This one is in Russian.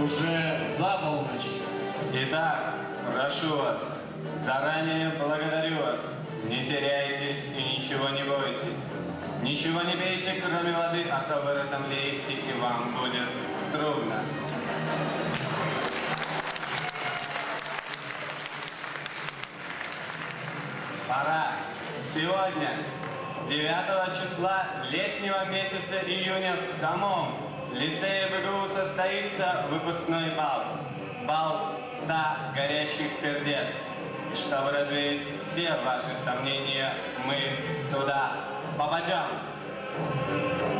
уже за полночь. Итак, прошу вас, заранее благодарю вас. Не теряйтесь и ничего не бойтесь. Ничего не пейте, кроме воды, а то вы разомлеете, и вам будет трудно. Пора. Сегодня, 9 числа летнего месяца июня, в самом лицее БГУ состоится выпускной бал. Бал 100 горящих сердец. И чтобы развеять все ваши сомнения, мы туда попадем.